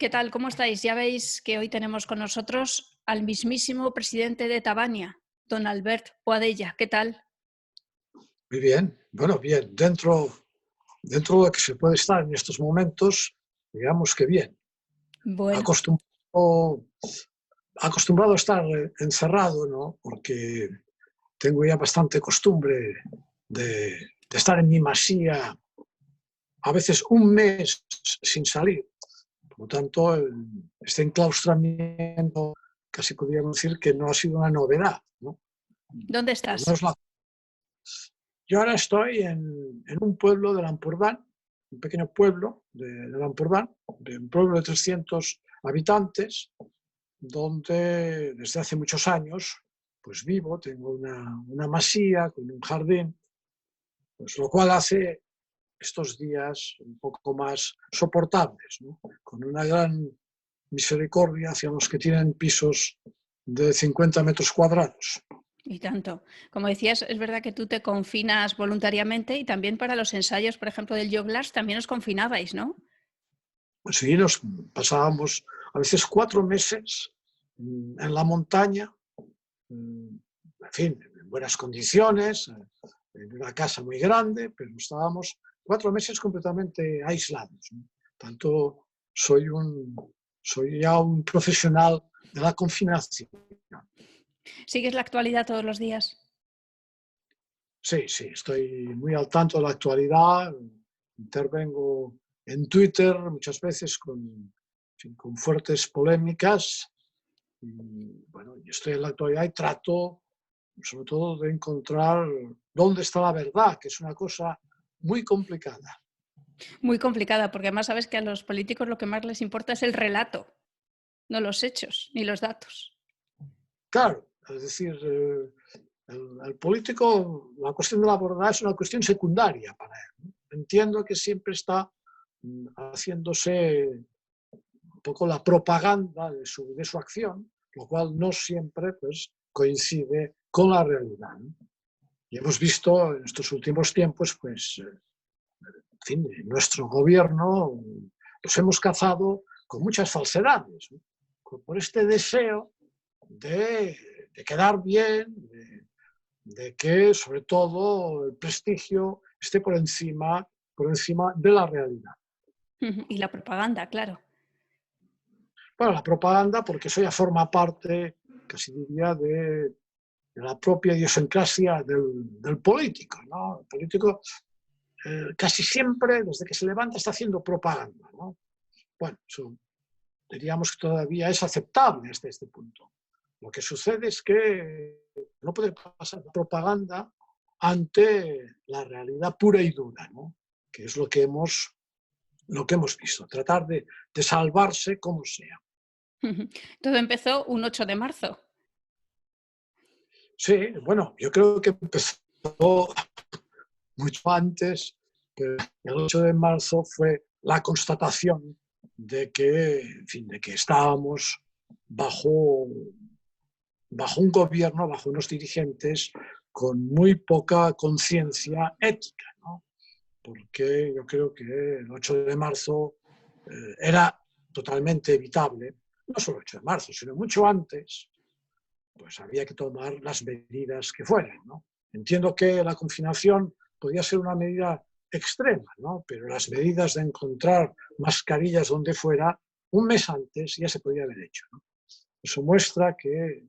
¿Qué tal? ¿Cómo estáis? Ya veis que hoy tenemos con nosotros al mismísimo presidente de Tabania, don Albert Boadella. ¿Qué tal? Muy bien, bueno, bien, dentro de lo que se puede estar en estos momentos, digamos que bien. Bueno, Acostumbrado, acostumbrado a estar encerrado, ¿no? Porque tengo ya bastante costumbre de estar en mi masía, a veces un mes sin salir. Por lo tanto, este enclaustramiento casi podríamos decir que no ha sido una novedad, ¿no? ¿dónde Por lo estás? menos yo ahora estoy en un pueblo de Lampurdán, un pequeño pueblo de Lampurdán, un pueblo de 300 habitantes, donde desde hace muchos años pues vivo, tengo una masía con un jardín, pues lo cual hace estos días un poco más soportables, ¿no? Con una gran misericordia hacia los que tienen pisos de 50 metros cuadrados. Y tanto. Como decías, es verdad que tú te confinas voluntariamente y también para los ensayos, por ejemplo, del Joglars, también os confinabais, ¿no? Sí, nos pasábamos a veces 4 meses en la montaña, en fin, en buenas condiciones, en una casa muy grande, pero estábamos 4 meses completamente aislados, ¿no? Tanto soy, soy ya un profesional de la confinación. ¿Sigues la actualidad todos los días? Sí, sí, estoy muy al tanto de la actualidad, intervengo en Twitter muchas veces en fin, con fuertes polémicas. Y bueno, yo estoy en la actualidad y trato sobre todo de encontrar dónde está la verdad, que es una cosa muy complicada. Muy complicada, porque además sabes que a los políticos lo que más les importa es el relato, no los hechos ni los datos. Claro, es decir, el político, la cuestión de la verdad es una cuestión secundaria para él, ¿no? Entiendo que siempre está haciéndose un poco la propaganda de su acción, lo cual no siempre pues, coincide con la realidad, ¿no? Y hemos visto en estos últimos tiempos, pues, en fin, en nuestro gobierno los hemos cazado con muchas falsedades, ¿no? Por este deseo de quedar bien, de que sobre todo el prestigio esté por encima de la realidad. Y la propaganda, claro. Bueno, la propaganda, porque eso ya forma parte, casi diría, de la propia idiosincrasia del político, ¿no? El político casi siempre, desde que se levanta, está haciendo propaganda, ¿no? Bueno, eso diríamos que todavía es aceptable hasta este punto. Lo que sucede es que no puede pasar la propaganda ante la realidad pura y dura, ¿no? Que es lo que hemos visto, tratar de salvarse como sea. Todo empezó un 8 de marzo. Sí, bueno, yo creo que empezó mucho antes, pero el 8 de marzo fue la constatación de que, en fin, de que estábamos bajo, bajo un gobierno, bajo unos dirigentes con muy poca conciencia ética, ¿no? Porque yo creo que el 8 de marzo era totalmente evitable, no solo el 8 de marzo, sino mucho antes, pues había que tomar las medidas que fueran, ¿no? Entiendo que la confinación podía ser una medida extrema, ¿no? Pero las medidas de encontrar mascarillas donde fuera, un mes antes ya se podía haber hecho, ¿no? Eso muestra que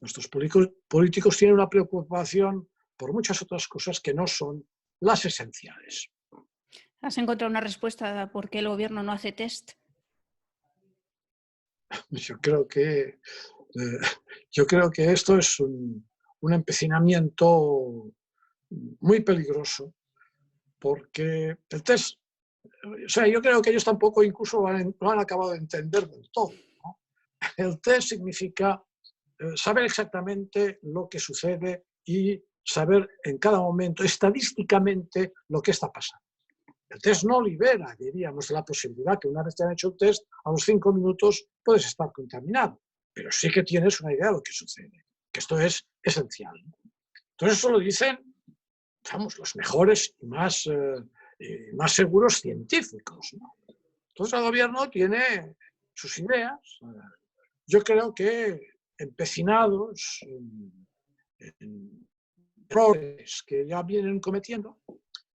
nuestros políticos tienen una preocupación por muchas otras cosas que no son las esenciales. ¿Has encontrado una respuesta por qué el gobierno no hace test? Yo creo que, eh, yo creo que esto es un empecinamiento muy peligroso, porque el test, o sea, yo creo que ellos tampoco incluso lo han acabado de entender del todo, ¿no? El test significa saber exactamente lo que sucede y saber en cada momento estadísticamente lo que está pasando. El test no libera, diríamos, la posibilidad que una vez te han hecho el test, a los 5 minutos puedes estar contaminado, pero sí que tienes una idea de lo que sucede, que esto es esencial. Entonces eso lo dicen, vamos, los mejores y más seguros científicos, ¿no? Entonces el gobierno tiene sus ideas. Yo creo que empecinados en errores que ya vienen cometiendo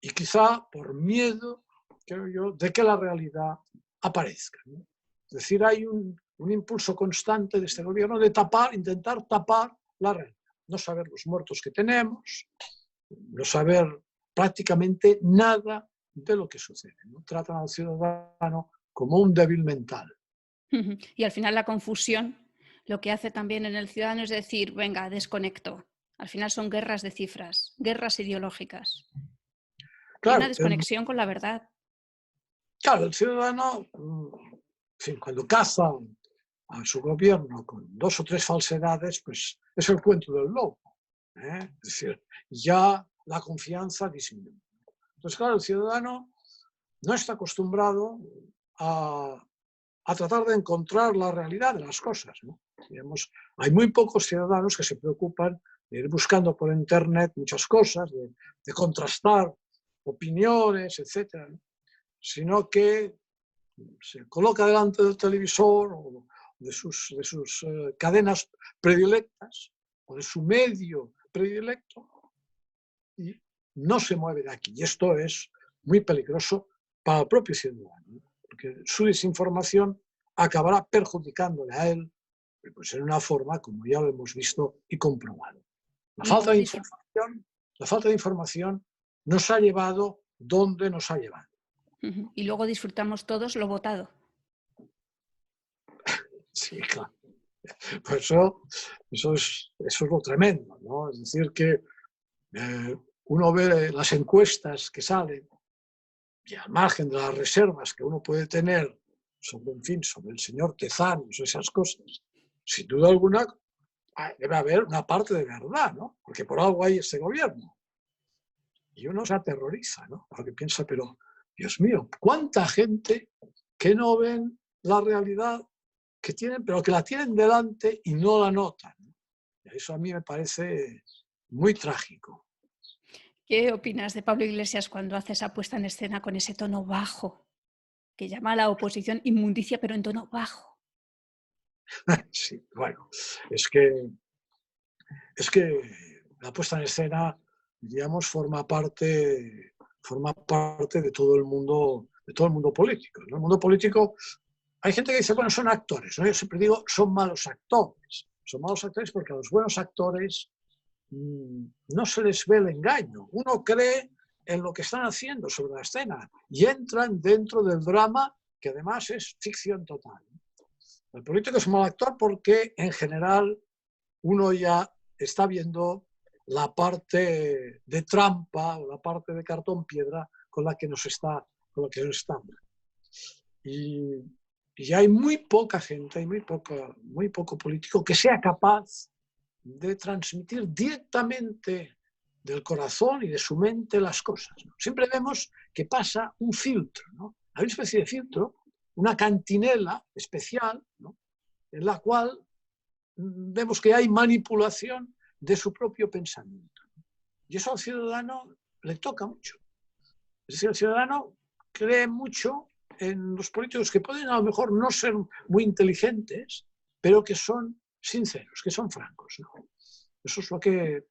y quizá por miedo, creo yo, de que la realidad aparezca, ¿no? Es decir, hay un impulso constante de este gobierno de intentar tapar la realidad, no saber los muertos que tenemos, no saber prácticamente nada de lo que sucede, ¿no? Tratan al ciudadano como un débil mental. Y al final la confusión lo que hace también en el ciudadano es decir, venga, desconecto. Al final son guerras de cifras, guerras ideológicas. Y una Claro, desconexión con la verdad. claro, el ciudadano, en fin, cuando caza a su gobierno con 2 o 3 falsedades, pues es el cuento del lobo, ¿eh? Es decir, ya la confianza disminuye. Entonces, claro, el ciudadano no está acostumbrado a tratar de encontrar la realidad de las cosas, ¿no? Digamos, hay muy pocos ciudadanos que se preocupan de ir buscando por internet muchas cosas, de contrastar opiniones, etcétera, ¿no? Sino que se coloca delante del televisor o de sus cadenas predilectas o de su medio predilecto y no se mueve de aquí. Y esto es muy peligroso para el propio ciudadano, ¿no? Porque su desinformación acabará perjudicándole a él, pues en una forma como ya lo hemos visto y comprobado. La falta de información nos ha llevado donde nos ha llevado. Y luego disfrutamos todos lo votado. Sí, claro. Pues eso es lo tremendo, ¿no? Es decir, que uno ve las encuestas que salen y al margen de las reservas que uno puede tener sobre, en fin, sobre el señor Tezanos, esas cosas, sin duda alguna debe haber una parte de verdad, ¿no? Porque por algo hay este gobierno. Y uno se aterroriza, ¿no? Porque piensa, pero, Dios mío, ¿cuánta gente que no ven la realidad que tienen, pero que la tienen delante y no la notan? Y eso a mí me parece muy trágico. ¿Qué opinas de Pablo Iglesias cuando hace esa puesta en escena con ese tono bajo, que llama a la oposición inmundicia, pero en tono bajo? Sí, bueno, es que la puesta en escena, digamos, forma parte de todo el mundo político, ¿no? El mundo político, hay gente que dice, bueno, son actores, ¿no? Yo siempre digo, son malos actores. Son malos actores porque a los buenos actores no se les ve el engaño. Uno cree en lo que están haciendo sobre la escena y entran dentro del drama, que además es ficción total. El político es un mal actor porque, en general, uno ya está viendo la parte de trampa o la parte de cartón piedra con la que nos está. Y hay muy poca gente, hay muy poco político que sea capaz de transmitir directamente del corazón y de su mente las cosas, ¿no? Siempre vemos que pasa un filtro, ¿no? Hay una especie de filtro, una cantinela especial, ¿no? En la cual vemos que hay manipulación de su propio pensamiento. Y eso al ciudadano le toca mucho. Es decir, el ciudadano cree mucho en los políticos que pueden a lo mejor no ser muy inteligentes, pero que son sinceros, que son francos, ¿no? Eso es lo que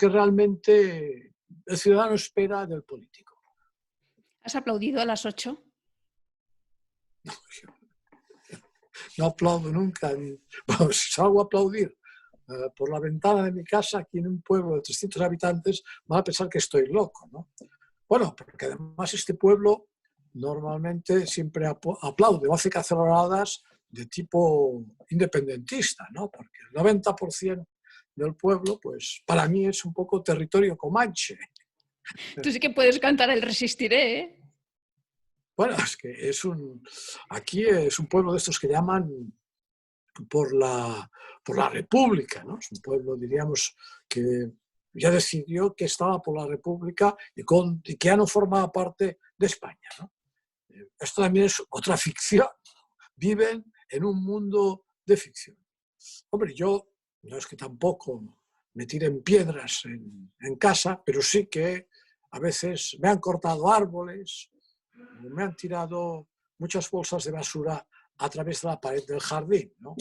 realmente el ciudadano espera del político. ¿Has aplaudido a las 8? No aplaudo nunca, bueno, si salgo a aplaudir por la ventana de mi casa, aquí en un pueblo de 300 habitantes, van a pensar que estoy loco, ¿no? Bueno, porque además este pueblo normalmente siempre aplaude o hace caceroladas de tipo independentista, ¿no? Porque el 90% del pueblo, pues para mí es un poco territorio comanche. Tú sí que puedes cantar el Resistiré, ¿eh? Bueno, es que aquí es un pueblo de estos que llaman por la República, ¿no? Es un pueblo, diríamos, que ya decidió que estaba por la República y que ya no formaba parte de España, ¿no? Esto también es otra ficción. Viven en un mundo de ficción. Hombre, yo no es que tampoco me tiren piedras en casa, pero sí que a veces me han cortado árboles, me han tirado muchas bolsas de basura a través de la pared del jardín, ¿no?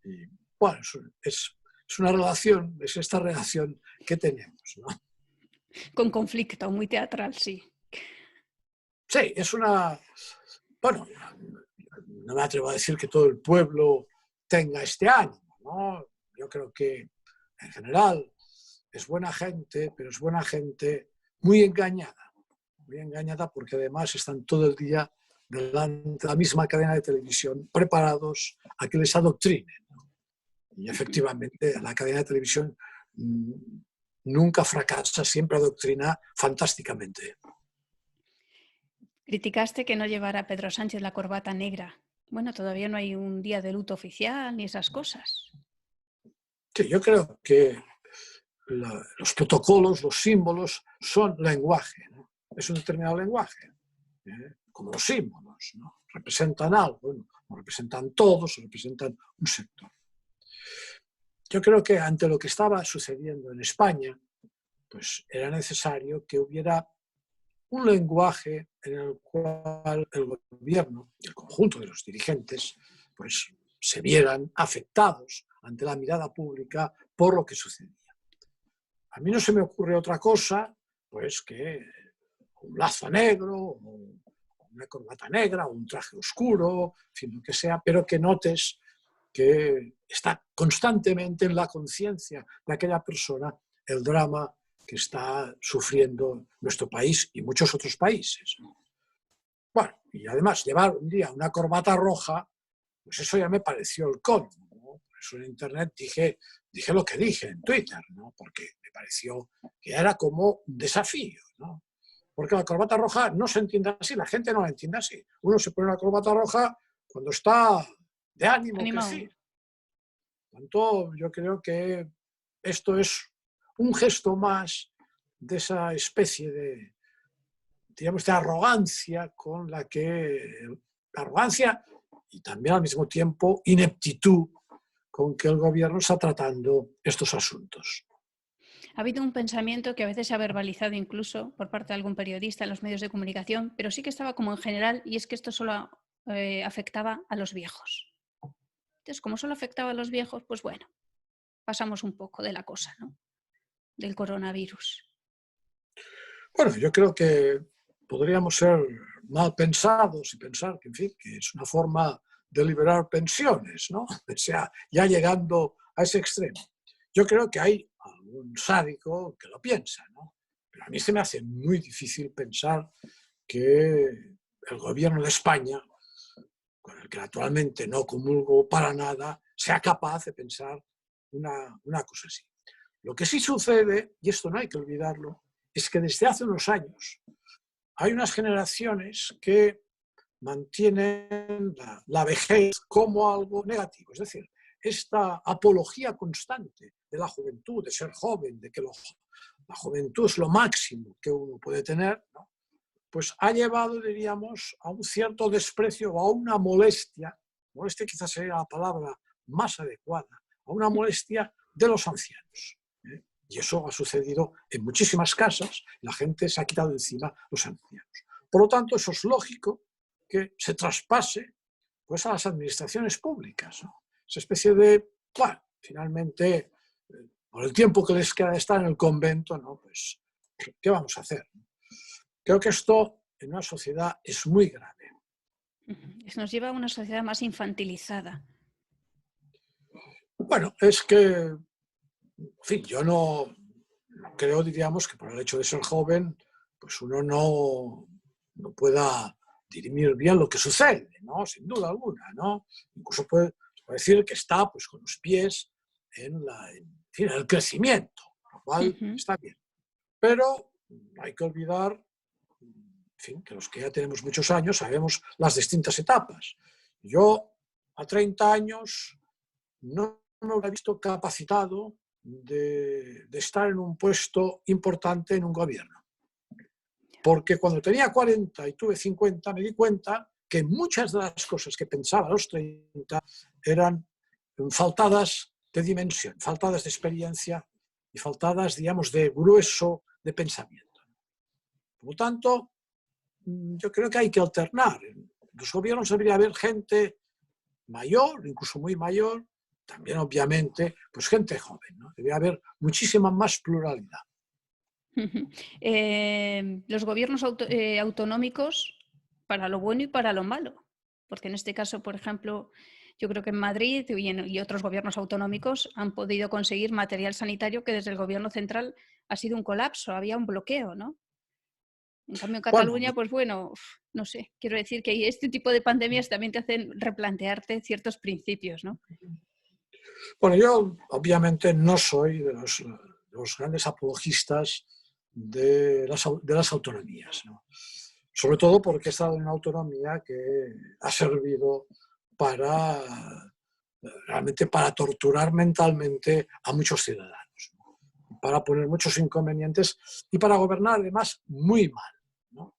Y, bueno, es una relación, es esta relación que tenemos, ¿no? Con conflicto, muy teatral, sí. Sí, es una... Bueno, no me atrevo a decir que todo el pueblo tenga este ánimo, ¿no? Yo creo que, en general, es buena gente, pero es buena gente muy engañada porque además están todo el día delante de la misma cadena de televisión preparados a que les adoctrinen, ¿no? Y efectivamente la cadena de televisión nunca fracasa, siempre adoctrina fantásticamente. Criticaste que no llevara Pedro Sánchez la corbata negra. Bueno, todavía no hay un día de luto oficial ni esas cosas. Sí, yo creo que los protocolos, los símbolos son lenguaje, ¿no? Es un determinado lenguaje, como los símbolos, ¿no? Representan algo, no representan todos, representan un sector. Yo creo que ante lo que estaba sucediendo en España, pues era necesario que hubiera un lenguaje en el cual el gobierno y el conjunto de los dirigentes pues, se vieran afectados ante la mirada pública por lo que sucedía. A mí no se me ocurre otra cosa pues que un lazo negro, o una corbata negra, o un traje oscuro, en fin, lo que sea, pero que notes que está constantemente en la conciencia de aquella persona el drama que está sufriendo nuestro país y muchos otros países. Bueno, y además llevar un día una corbata roja, pues eso ya me pareció el colmo, ¿no? Por eso en internet dije lo que dije en Twitter, ¿no? Porque me pareció que era como un desafío, ¿no? Porque la corbata roja no se entiende así, la gente no la entiende así. Uno se pone una corbata roja cuando está de ánimo que sí. Por tanto, yo creo que esto es un gesto más de esa especie de, digamos, de arrogancia con la que, arrogancia y también al mismo tiempo ineptitud con que el gobierno está tratando estos asuntos. Ha habido un pensamiento que a veces se ha verbalizado incluso por parte de algún periodista en los medios de comunicación, pero sí que estaba como en general, y es que esto solo afectaba a los viejos. Entonces, como solo afectaba a los viejos, pues bueno, pasamos un poco de la cosa, ¿no? Del coronavirus. Bueno, yo creo que podríamos ser mal pensados y pensar que, en fin, que es una forma de liberar pensiones, ¿no? O sea, ya llegando a ese extremo. Yo creo que hay algún sádico que lo piensa, ¿no? Pero a mí se me hace muy difícil pensar que el gobierno de España, con el que naturalmente no comulgo para nada, sea capaz de pensar una cosa así. Lo que sí sucede, y esto no hay que olvidarlo, es que desde hace unos años hay unas generaciones que mantienen la vejez como algo negativo. Es decir, esta apología constante de la juventud, de ser joven, de que la juventud es lo máximo que uno puede tener, ¿no? Pues ha llevado, diríamos, a un cierto desprecio o a una molestia quizás sería la palabra más adecuada, a una molestia de los ancianos. Y eso ha sucedido en muchísimas casas, la gente se ha quitado de encima los ancianos. Por lo tanto, eso es lógico que se traspase pues, a las administraciones públicas, ¿no? Esa especie de, bueno, finalmente, por el tiempo que les queda de estar en el convento, ¿no? Pues, ¿qué vamos a hacer? Creo que esto en una sociedad es muy grave. Nos lleva a una sociedad más infantilizada. Bueno, es que, en fin, yo no creo, diríamos, que por el hecho de ser joven, pues uno no pueda dirimir bien lo que sucede, ¿no? Sin duda alguna, ¿no? Incluso puede decir que está pues, con los pies en el crecimiento, lo cual está bien. Pero no hay que olvidar, en fin, que los que ya tenemos muchos años sabemos las distintas etapas. Yo, a 30 años, no me hubiera visto capacitado de estar en un puesto importante en un gobierno. Porque cuando tenía 40 y tuve 50, me di cuenta que muchas de las cosas que pensaba a los 30 eran faltadas de dimensión, faltadas de experiencia y faltadas, digamos, de grueso de pensamiento. Por lo tanto, yo creo que hay que alternar. En los gobiernos debería haber gente mayor, incluso muy mayor, también obviamente pues gente joven, ¿no? Debe haber muchísima más pluralidad. Los gobiernos autonómicos para lo bueno y para lo malo, porque en este caso, por ejemplo, yo creo que en Madrid y otros gobiernos autonómicos han podido conseguir material sanitario que desde el gobierno central ha sido un colapso, había un bloqueo, ¿no? En cambio, en Bueno, Cataluña, pues bueno, no sé, quiero decir que este tipo de pandemias también te hacen replantearte ciertos principios, ¿no? bueno, yo obviamente no soy de los grandes apologistas de las autonomías, ¿no? Sobre todo porque he estado en una autonomía que ha servido para realmente para torturar mentalmente a muchos ciudadanos, ¿no? Para poner muchos inconvenientes y para gobernar además muy mal, ¿no?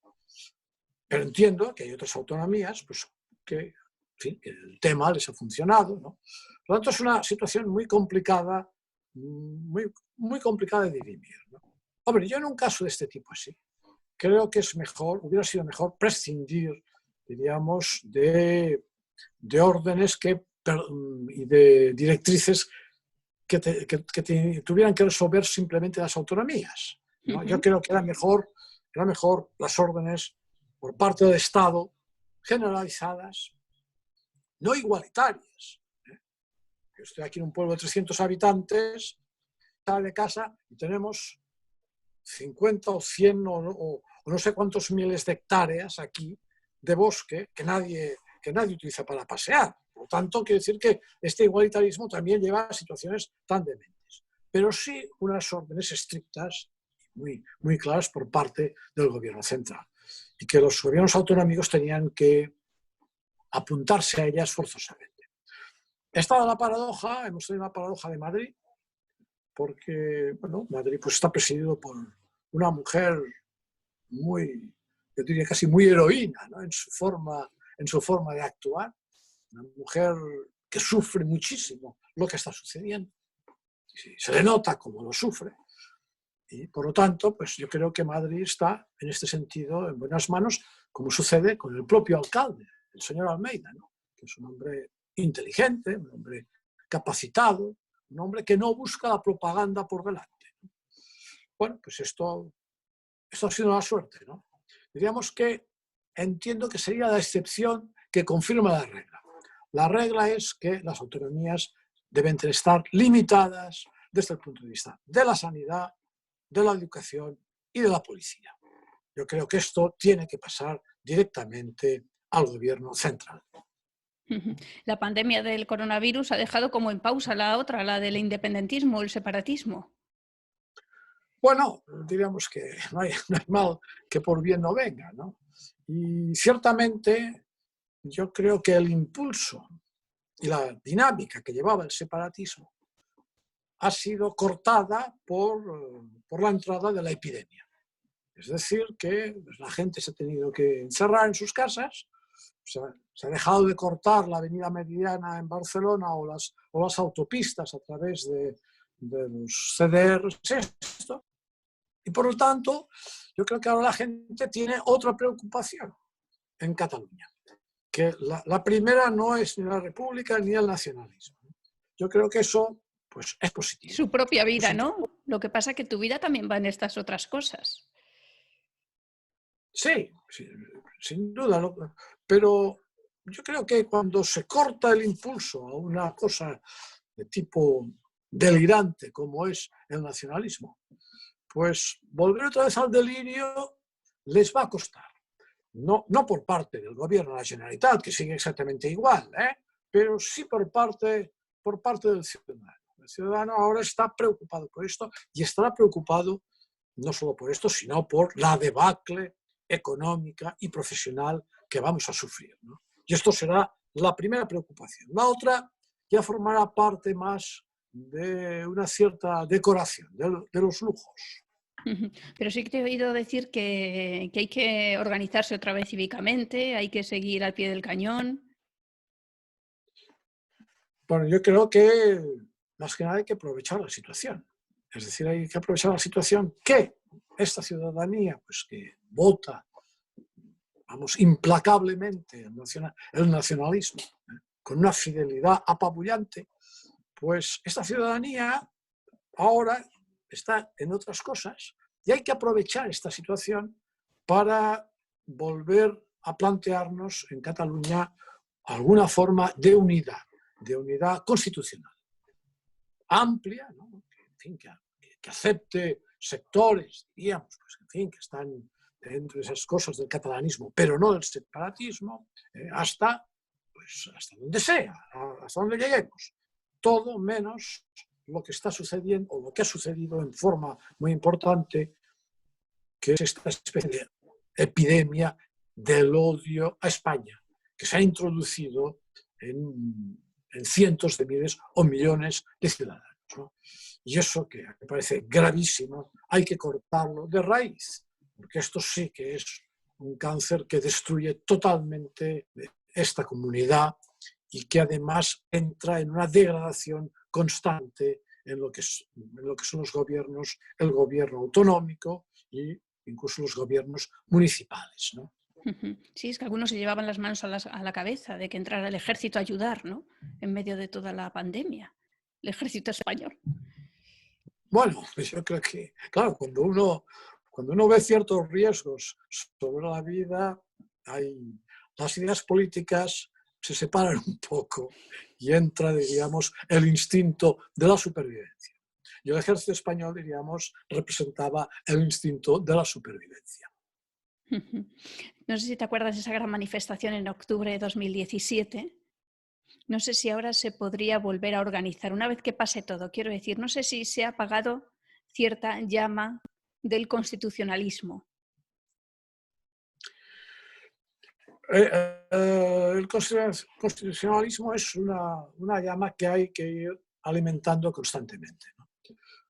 Pero entiendo que hay otras autonomías pues, que, en fin, que el tema les ha funcionado, ¿no? Por lo tanto, es una situación muy complicada, muy complicada de dirimir, ¿no? Hombre, yo en un caso de este tipo así, creo que es mejor, hubiera sido mejor prescindir, diríamos, de órdenes y de directrices que tuvieran que resolver simplemente las autonomías, ¿no? Yo creo que era mejor las órdenes por parte del Estado generalizadas, no igualitarias. Yo estoy aquí en un pueblo de 300 habitantes, sale de casa y tenemos 50 o 100 o no sé cuántos miles de hectáreas aquí de bosque que nadie utiliza para pasear. Por lo tanto, quiero decir que este igualitarismo también lleva a situaciones tan dementes. Pero sí unas órdenes estrictas, muy claras por parte del gobierno central. Y que los gobiernos autonómicos tenían que apuntarse a ellas forzosamente. Esta es la paradoja, hemos tenido una paradoja de Madrid, porque bueno, Madrid pues, está presidido por una mujer yo diría casi muy heroína, ¿no? en su forma de actuar, una mujer que sufre muchísimo lo que está sucediendo, se le nota cómo lo sufre, y por lo tanto, pues yo creo que Madrid está en este sentido en buenas manos, como sucede con el propio alcalde, el señor Almeida, ¿no? Que es un hombre inteligente, un hombre capacitado, un hombre que no busca la propaganda por delante. Bueno, pues esto ha sido una suerte, ¿no? Diríamos que entiendo que sería la excepción que confirma la regla. La regla es que las autonomías deben estar limitadas desde el punto de vista de la sanidad, de la educación y de la policía. Yo creo que esto tiene que pasar directamente al gobierno central. La pandemia del coronavirus ha dejado como en pausa la otra, la del independentismo, el separatismo. Bueno, diríamos que no hay mal que por bien no venga, ¿no? Y ciertamente yo creo que el impulso y la dinámica que llevaba el separatismo ha sido cortada por la entrada de la epidemia. Es decir, que la gente se ha tenido que encerrar en sus casas, se ha dejado de cortar la avenida Meridiana en Barcelona o las autopistas a través de los CDRs, y por lo tanto, yo creo que ahora la gente tiene otra preocupación en Cataluña, que la primera no es ni la república ni el nacionalismo. Yo creo que eso pues, es positivo. Su propia vida, ¿no? Lo que pasa es que tu vida también va en estas otras cosas. Sí, sin duda, pero yo creo que cuando se corta el impulso a una cosa de tipo delirante como es el nacionalismo, pues volver otra vez al delirio les va a costar. No por parte del gobierno de la Generalitat, que sigue exactamente igual, pero sí por parte del ciudadano. El ciudadano ahora está preocupado por esto y estará preocupado no solo por esto, sino por la debacle económica y profesional que vamos a sufrir, ¿no? Y esto será la primera preocupación. La otra ya formará parte más de una cierta decoración, de los lujos. Pero sí que te he oído decir que hay que organizarse otra vez cívicamente, hay que seguir al pie del cañón. Bueno, yo creo que más que nada hay que aprovechar la situación. Es decir, hay que aprovechar la situación que esta ciudadanía, pues que vota, vamos, implacablemente el nacionalismo, con una fidelidad apabullante, pues esta ciudadanía ahora está en otras cosas y hay que aprovechar esta situación para volver a plantearnos en Cataluña alguna forma de unidad constitucional amplia, ¿no? En fin, que acepte sectores, digamos, pues, en fin, que están dentro de esas cosas del catalanismo, pero no del separatismo, pues, hasta donde sea, hasta donde lleguemos. Todo menos lo que está sucediendo, o lo que ha sucedido en forma muy importante, que es esta especie de epidemia del odio a España, que se ha introducido en cientos de miles o millones de ciudadanos, ¿no? Y eso, que me parece gravísimo, hay que cortarlo de raíz, porque esto sí que es un cáncer que destruye totalmente esta comunidad y que además entra en una degradación constante en lo que son los gobiernos, el gobierno autonómico e incluso los gobiernos municipales, ¿no? Sí, es que algunos se llevaban las manos a la cabeza de que entrara el ejército a ayudar, ¿no? En medio de toda la pandemia, el ejército español. Bueno, pues yo creo que, claro, cuando uno ve ciertos riesgos sobre la vida, las ideas políticas se separan un poco y entra, diríamos, el instinto de la supervivencia. Y el ejército español, diríamos, representaba el instinto de la supervivencia. No sé si te acuerdas de esa gran manifestación en octubre de 2017. No sé si ahora se podría volver a organizar una vez que pase todo. Quiero decir, no sé si se ha apagado cierta llama del constitucionalismo. El constitucionalismo es una llama que hay que ir alimentando constantemente, ¿no?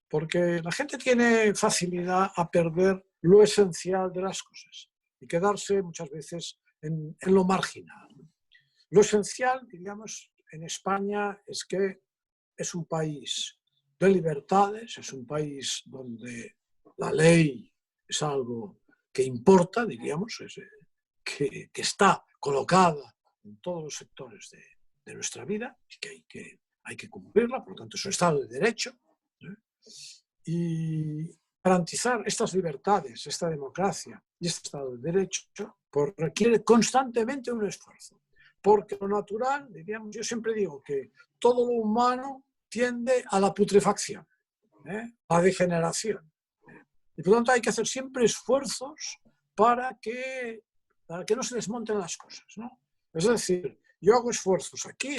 Porque la gente tiene facilidad a perder lo esencial de las cosas y quedarse muchas veces en lo marginal. Lo esencial, diríamos, en España es que es un país de libertades, es un país donde la ley es algo que importa, diríamos, que está colocada en todos los sectores de nuestra vida y que hay que cumplirla, por lo tanto es un Estado de Derecho, ¿eh? Y garantizar estas libertades, esta democracia y este Estado de Derecho, pues requiere constantemente un esfuerzo. Porque lo natural, diríamos, yo siempre digo que todo lo humano tiende a la putrefacción, a la degeneración. Y por lo tanto hay que hacer siempre esfuerzos para que no se desmonten las cosas, ¿no? Es decir, yo hago esfuerzos aquí,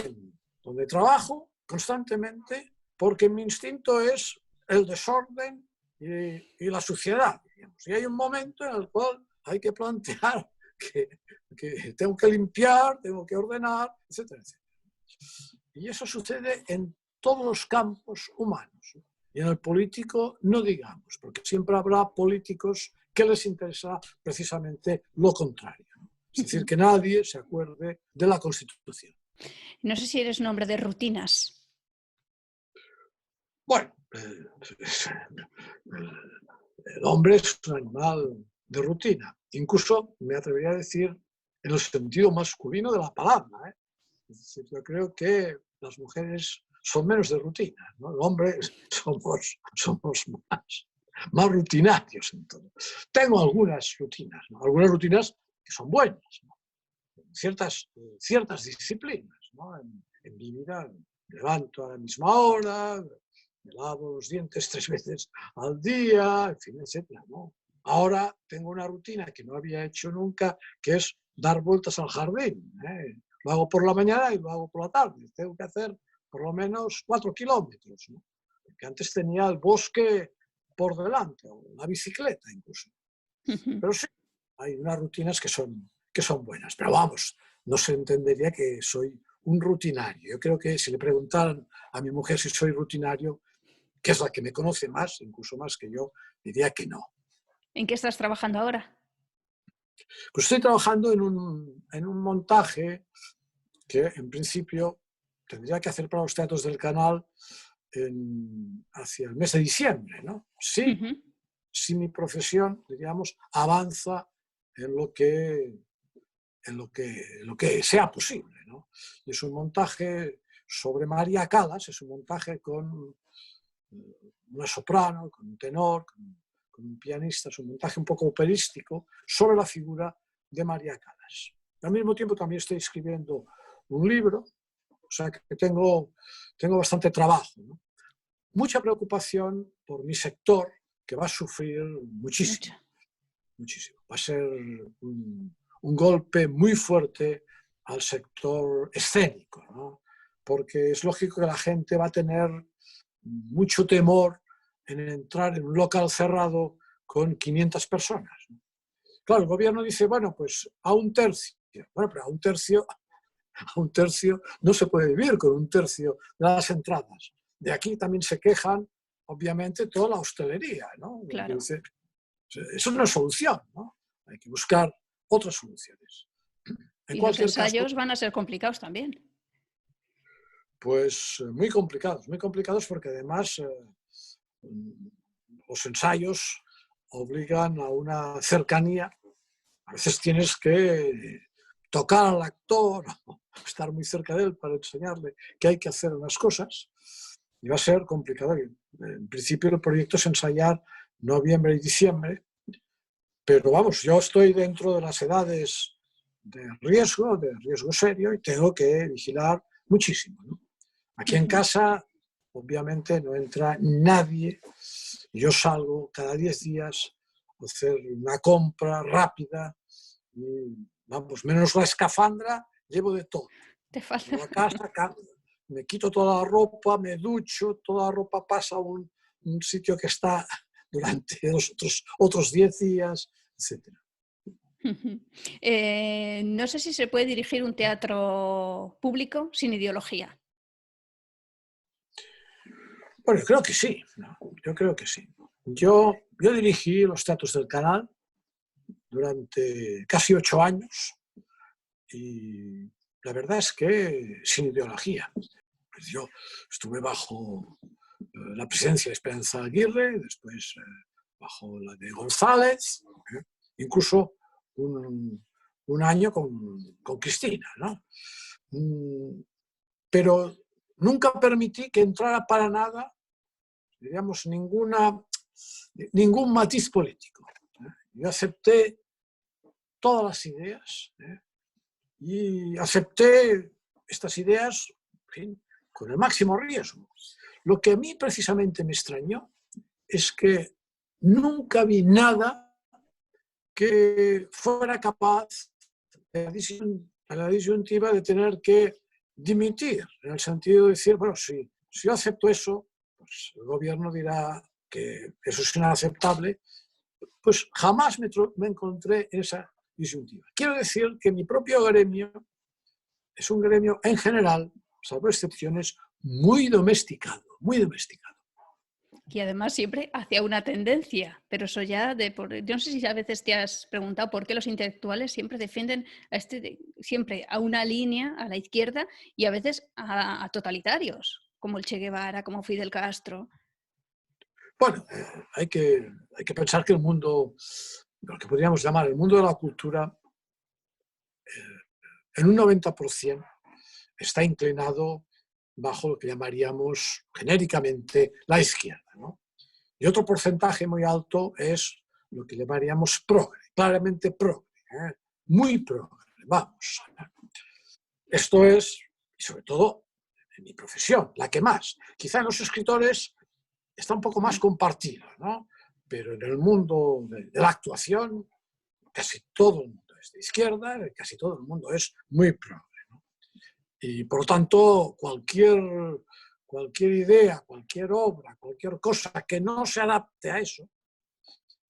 donde trabajo, constantemente, porque mi instinto es el desorden y la suciedad, digamos. Y hay un momento en el cual hay que plantear que tengo que limpiar, tengo que ordenar, etcétera, etcétera. Y eso sucede en todos los campos humanos. Y en el político no digamos, porque siempre habrá políticos que les interesa precisamente lo contrario. Es decir, que nadie se acuerde de la Constitución. No sé si eres un hombre de rutinas. Bueno, el hombre es un animal de rutina. Incluso me atrevería a decir en el sentido masculino de la palabra, ¿eh? Es decir, yo creo que las mujeres son menos de rutina, ¿no? Los hombres somos más rutinarios en todo. Tengo algunas rutinas, ¿no? Algunas rutinas que son buenas, ¿no? Ciertas disciplinas, ¿no? En mi vida me levanto a la misma hora, me lavo los dientes 3 veces al día, en fin, etcétera, ¿no? Ahora tengo una rutina que no había hecho nunca, que es dar vueltas al jardín, ¿eh? Lo hago por la mañana y lo hago por la tarde. Tengo que hacer por lo menos 4 kilómetros, ¿no? Porque antes tenía el bosque por delante, o la bicicleta incluso. Pero sí, hay unas rutinas que son buenas. Pero vamos, no se entendería que soy un rutinario. Yo creo que si le preguntaran a mi mujer si soy rutinario, que es la que me conoce más, incluso más que yo, diría que no. ¿En qué estás trabajando ahora? Pues estoy trabajando en un montaje que en principio tendría que hacer para los teatros del canal hacia el mes de diciembre, ¿no? Sí, si mi profesión, diríamos, avanza en lo que lo que sea posible, ¿no? Y es un montaje sobre María Callas, es un montaje con una soprano, con un tenor, con un pianista, es un montaje un poco operístico sobre la figura de María Callas. Al mismo tiempo también estoy escribiendo un libro, o sea que tengo bastante trabajo, ¿no? Mucha preocupación por mi sector, que va a sufrir muchísimo, muchísimo. Va a ser un golpe muy fuerte al sector escénico, ¿no? Porque es lógico que la gente va a tener mucho temor en entrar en un local cerrado con 500 personas. Claro, el gobierno dice, bueno, pues a un tercio. Bueno, pero a un tercio no se puede vivir con un tercio de las entradas. De aquí también se quejan, obviamente, toda la hostelería, ¿no? Claro. Dice, eso no es solución, ¿no? Hay que buscar otras soluciones. Y los ensayos van a ser complicados también. Pues muy complicados porque además los ensayos obligan a una cercanía. A veces tienes que tocar al actor, estar muy cerca de él para enseñarle que hay que hacer unas cosas, y va a ser complicado. En principio el proyecto es ensayar noviembre y diciembre, pero vamos, yo estoy dentro de las edades de riesgo serio, y tengo que vigilar muchísimo, ¿no? Aquí en casa, obviamente, no entra nadie. Yo salgo cada 10 días a hacer una compra rápida. Y, vamos, menos la escafandra, llevo de todo. Te falta. Llego a casa, me quito toda la ropa, me ducho, toda la ropa pasa a un sitio que está durante otros 10 días, etc. No sé si se puede dirigir un teatro público sin ideología. Bueno, yo creo que sí, ¿no? Yo creo que sí. Yo dirigí los teatros del Canal durante casi 8 años y la verdad es que sin ideología. Pues yo estuve bajo la presidencia de Esperanza Aguirre, después bajo la de González, incluso un año con Cristina, ¿no? Pero nunca permití que entrara para nada, digamos, ningún matiz político. Yo acepté todas las ideas y acepté estas ideas, en fin, con el máximo riesgo. Lo que a mí precisamente me extrañó es que nunca vi nada que fuera capaz a la disyuntiva de tener que dimitir, en el sentido de decir, bueno, si yo acepto eso, pues el gobierno dirá que eso es inaceptable. Pues jamás me encontré en esa disyuntiva. Quiero decir que mi propio gremio es un gremio en general, salvo excepciones, muy domesticado, muy domesticado. Y además siempre hacia una tendencia, pero eso ya yo no sé si a veces te has preguntado por qué los intelectuales siempre defienden siempre a una línea, a la izquierda, y a veces a totalitarios, como el Che Guevara, como Fidel Castro. Bueno, hay que pensar que el mundo, lo que podríamos llamar el mundo de la cultura, en un 90% está inclinado bajo lo que llamaríamos genéricamente la izquierda, ¿no? Y otro porcentaje muy alto es lo que llamaríamos progre, claramente progre, muy progre, vamos. Esto es, y sobre todo, en mi profesión, la que más. Quizá en los escritores está un poco más compartido, ¿no? Pero en el mundo de la actuación, casi todo el mundo es de izquierda, casi todo el mundo es muy progre, ¿no? Y por lo tanto, cualquier idea, cualquier obra, cualquier cosa que no se adapte a eso,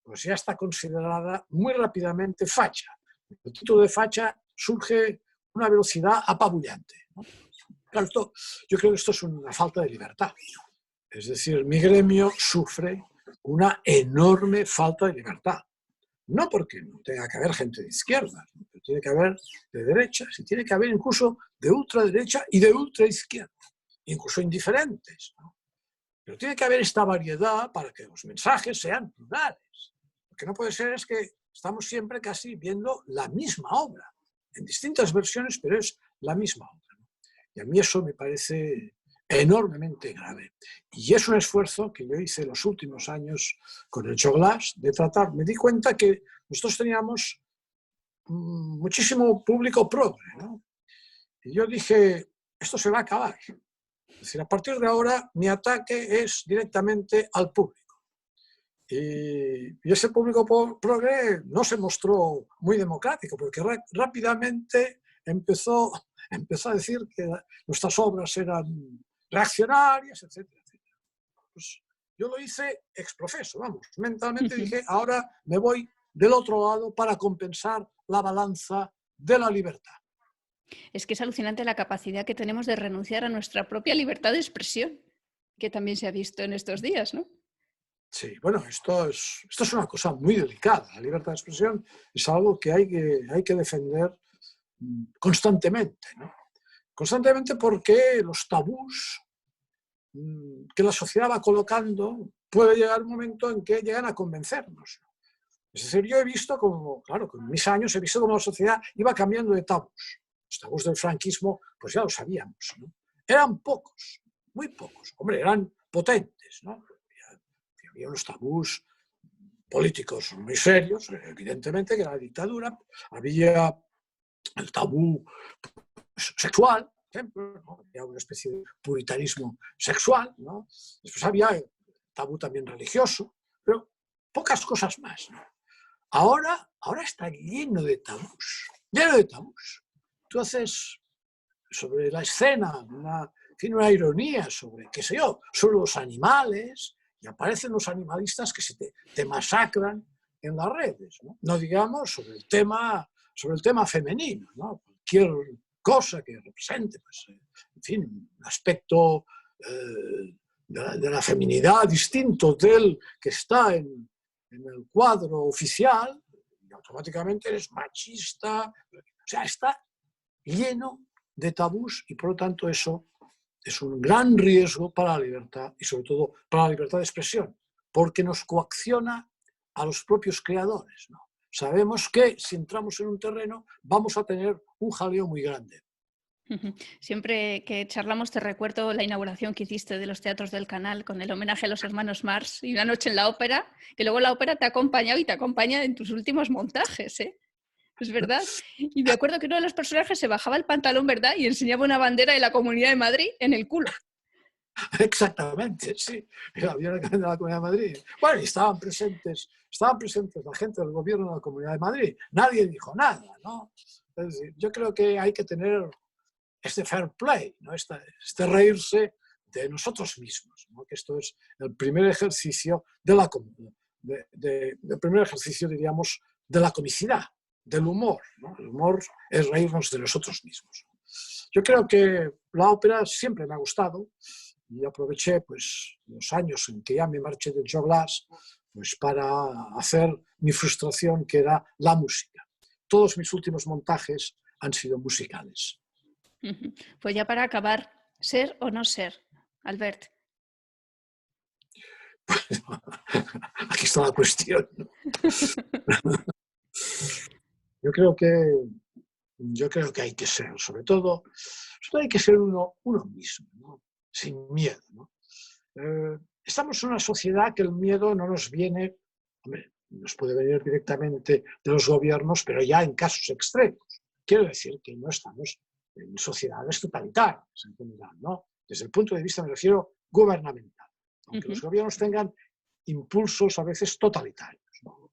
pues ya está considerada muy rápidamente facha. El título de facha surge a una velocidad apabullante, ¿no? Claro, yo creo que esto es una falta de libertad. Es decir, mi gremio sufre una enorme falta de libertad. No porque no tenga que haber gente de izquierda, pero tiene que haber de derecha, y tiene que haber incluso de ultraderecha y de ultraizquierda, incluso indiferentes, ¿no? Pero tiene que haber esta variedad para que los mensajes sean plurales. Lo que no puede ser es que estamos siempre casi viendo la misma obra en distintas versiones, pero es la misma obra, ¿no? Y a mí eso me parece enormemente grave. Y es un esfuerzo que yo hice los últimos años con el Joglas de tratar. Me di cuenta que nosotros teníamos muchísimo público progre, ¿no? Y yo dije, esto se va a acabar. Es decir, a partir de ahora mi ataque es directamente al público. Y ese público progre no se mostró muy democrático, porque rápidamente empezó a decir que nuestras obras eran reaccionarias, etcétera, etcétera. Pues yo lo hice exprofeso, vamos, mentalmente dije, ahora me voy del otro lado para compensar la balanza de la libertad. Es que es alucinante la capacidad que tenemos de renunciar a nuestra propia libertad de expresión, que también se ha visto en estos días, ¿no? Sí, bueno, esto es una cosa muy delicada. La libertad de expresión es algo que hay que defender constantemente, ¿no? Constantemente porque los tabús que la sociedad va colocando puede llegar un momento en que llegan a convencernos. Es decir, yo he visto como, claro, con mis años he visto cómo la sociedad iba cambiando de tabús. Los tabús del franquismo, pues ya lo sabíamos, ¿no? Eran pocos, muy pocos. Hombre, eran potentes, ¿no? Había unos tabús políticos muy serios, evidentemente, que era la dictadura. Había el tabú sexual, por ejemplo, ¿no? Había una especie de puritanismo sexual, ¿no? Después había el tabú también religioso, pero pocas cosas más, ¿no? Ahora está lleno de tabús, lleno de tabús. Tú haces sobre la escena una ironía sobre, qué sé yo, sobre los animales, y aparecen los animalistas que te masacran en las redes, ¿no? No digamos sobre el tema femenino, ¿no? Cualquier cosa que represente, pues, en fin, un aspecto de la feminidad distinto del que está en el cuadro oficial, y automáticamente eres machista. O sea, está lleno de tabús y por lo tanto eso es un gran riesgo para la libertad y sobre todo para la libertad de expresión, porque nos coacciona a los propios creadores, ¿no? Sabemos que si entramos en un terreno vamos a tener un jaleo muy grande. Siempre que charlamos te recuerdo la inauguración que hiciste de los teatros del Canal con el homenaje a los hermanos Marx y una noche en la ópera, que luego la ópera te ha acompañado y te acompaña en tus últimos montajes, ¿eh? Es verdad. Y me acuerdo que uno de los personajes se bajaba el pantalón, ¿verdad? Y enseñaba una bandera de la Comunidad de Madrid en el culo. Exactamente, sí. Había una cadena de la Comunidad de Madrid. Bueno, y estaban presentes la gente del gobierno de la Comunidad de Madrid. Nadie dijo nada, ¿no? Es decir, yo creo que hay que tener este fair play, ¿no? Este reírse de nosotros mismos, ¿no? Que esto es el primer ejercicio el primer ejercicio, diríamos, de la comicidad, del humor, ¿no? El humor es reírnos de nosotros mismos. Yo creo que la ópera siempre me ha gustado y aproveché pues, los años en que ya me marché del Joglas pues, para hacer mi frustración, que era la música. Todos mis últimos montajes han sido musicales. Pues ya para acabar, ¿ser o no ser, Albert? Aquí está la cuestión, ¿no? Yo creo que hay que ser, sobre todo hay que ser uno mismo, ¿no? Sin miedo, ¿no? Estamos en una sociedad que el miedo no nos viene, hombre, nos puede venir directamente de los gobiernos, pero ya en casos extremos. Quiero decir que no estamos en sociedades totalitarias en general, ¿no? Desde el punto de vista, me refiero, gubernamental, aunque los gobiernos tengan impulsos a veces totalitarios, ¿no?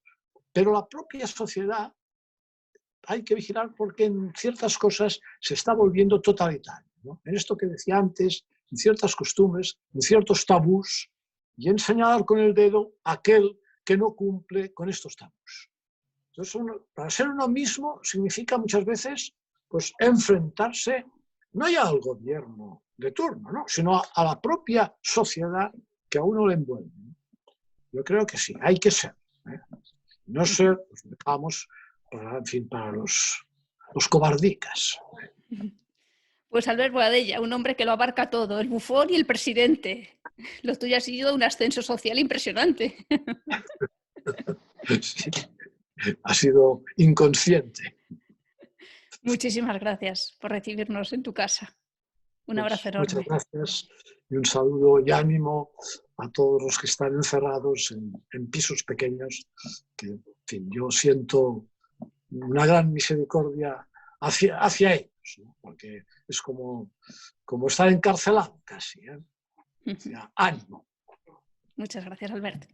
Pero la propia sociedad hay que vigilar porque en ciertas cosas se está volviendo totalitario, ¿no? En esto que decía antes, en ciertas costumbres, en ciertos tabús, y en señalar con el dedo a aquel que no cumple con estos tabús. Entonces, para ser uno mismo significa muchas veces pues, enfrentarse no ya al gobierno de turno, ¿no? Sino a la propia sociedad que a uno le envuelve. Yo creo que sí, hay que ser, ¿eh? No ser, pues, vamos, para los cobardicas. Pues Albert Boadella, un hombre que lo abarca todo, el bufón y el presidente. Lo tuyo ha sido un ascenso social impresionante. Sí, ha sido inconsciente. Muchísimas gracias por recibirnos en tu casa. Un Pues abrazo muchas enorme. gracias y un saludo y ánimo a todos los que están encerrados en pisos pequeños, que en fin, yo siento una gran misericordia hacia ellos, ¿no? Porque es como estar encarcelado casi, ¿eh? O sea, ánimo. Muchas gracias, Albert.